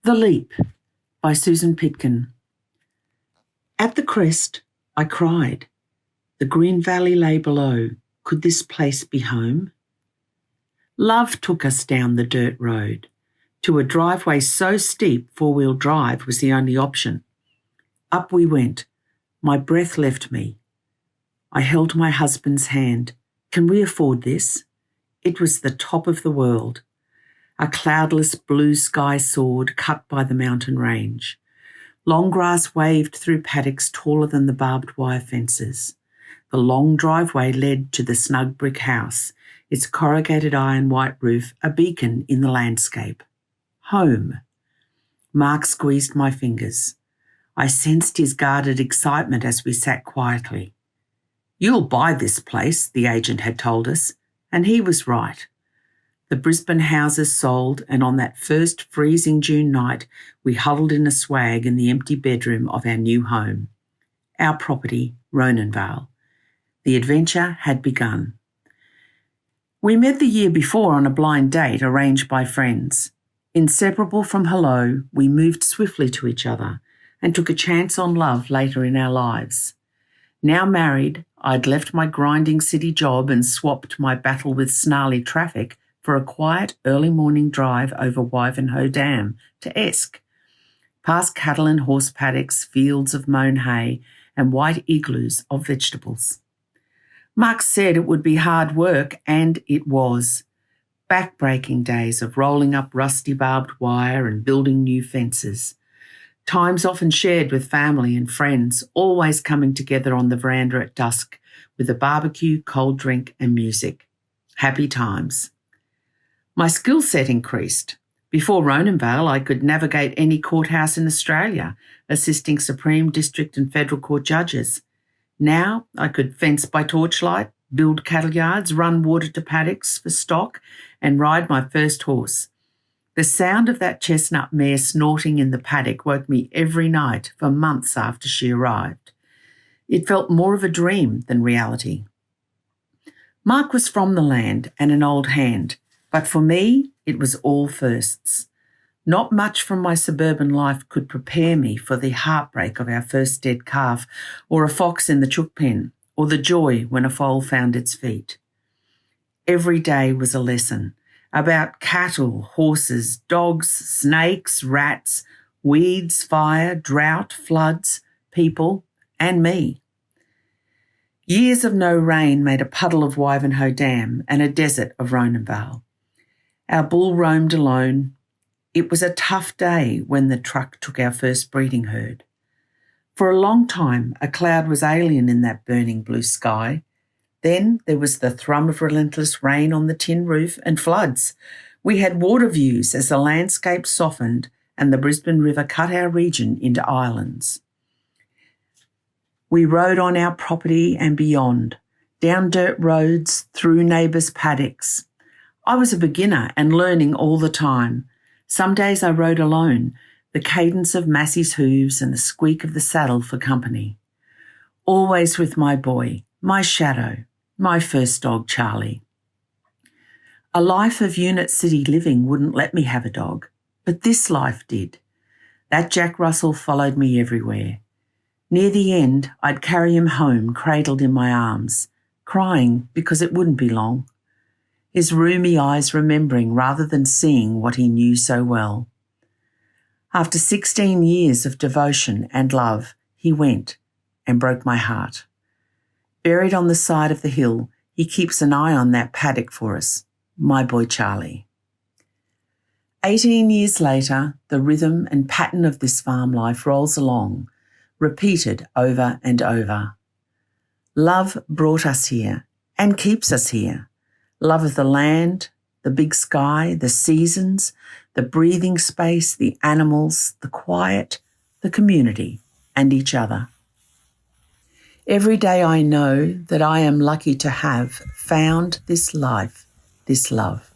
The Leap by Susan Pitkin. At the crest, I cried. The green valley lay below. Could this place be home? Love took us down the dirt road to a driveway so steep 4-wheel drive was the only option. Up we went. My breath left me. I held my husband's hand. Can we afford this? It was the top of the world. A cloudless blue sky soared, cut by the mountain range. Long grass waved through paddocks taller than the barbed wire fences. The long driveway led to the snug brick house, its corrugated iron white roof a beacon in the landscape. Home. Mark squeezed my fingers. I sensed his guarded excitement as we sat quietly. "You'll buy this place," the agent had told us, and he was right. The Brisbane houses sold, and on that first freezing June night, we huddled in a swag in the empty bedroom of our new home. Our property, Ronanvale. The adventure had begun. We met the year before on a blind date arranged by friends. Inseparable from hello, we moved swiftly to each other and took a chance on love later in our lives. Now married, I'd left my grinding city job and swapped my battle with snarly traffic for a quiet early morning drive over Wivenhoe Dam to Esk, past cattle and horse paddocks, fields of mown hay, and white igloos of vegetables. Mark said it would be hard work, and it was. Back-breaking days of rolling up rusty barbed wire and building new fences. Times often shared with family and friends, always coming together on the veranda at dusk with a barbecue, cold drink and music. Happy times. My skill set increased. Before Ronanvale, I could navigate any courthouse in Australia, assisting Supreme, District and Federal Court judges. Now I could fence by torchlight, build cattle yards, run water to paddocks for stock, and ride my first horse. The sound of that chestnut mare snorting in the paddock woke me every night for months after she arrived. It felt more of a dream than reality. Mark was from the land and an old hand. But for me, it was all firsts. Not much from my suburban life could prepare me for the heartbreak of our first dead calf, or a fox in the chook pen, or the joy when a foal found its feet. Every day was a lesson about cattle, horses, dogs, snakes, rats, weeds, fire, drought, floods, people, and me. Years of no rain made a puddle of Wivenhoe Dam and a desert of Ronanvale. Our bull roamed alone. It was a tough day when the truck took our first breeding herd. For a long time, a cloud was alien in that burning blue sky. Then there was the thrum of relentless rain on the tin roof and floods. We had water views as the landscape softened and the Brisbane River cut our region into islands. We rode on our property and beyond, down dirt roads, through neighbours' paddocks. I was a beginner and learning all the time. Some days I rode alone, the cadence of Massey's hooves and the squeak of the saddle for company. Always with my boy, my shadow, my first dog, Charlie. A life of unit city living wouldn't let me have a dog, but this life did. That Jack Russell followed me everywhere. Near the end, I'd carry him home, cradled in my arms, crying because it wouldn't be long. His rheumy eyes remembering rather than seeing what he knew so well. After 16 years of devotion and love, he went and broke my heart. Buried on the side of the hill, he keeps an eye on that paddock for us, my boy Charlie. 18 years later, the rhythm and pattern of this farm life rolls along, repeated over and over. Love brought us here and keeps us here. Love of the land, the big sky, the seasons, the breathing space, the animals, the quiet, the community, and each other. Every day I know that I am lucky to have found this life, this love.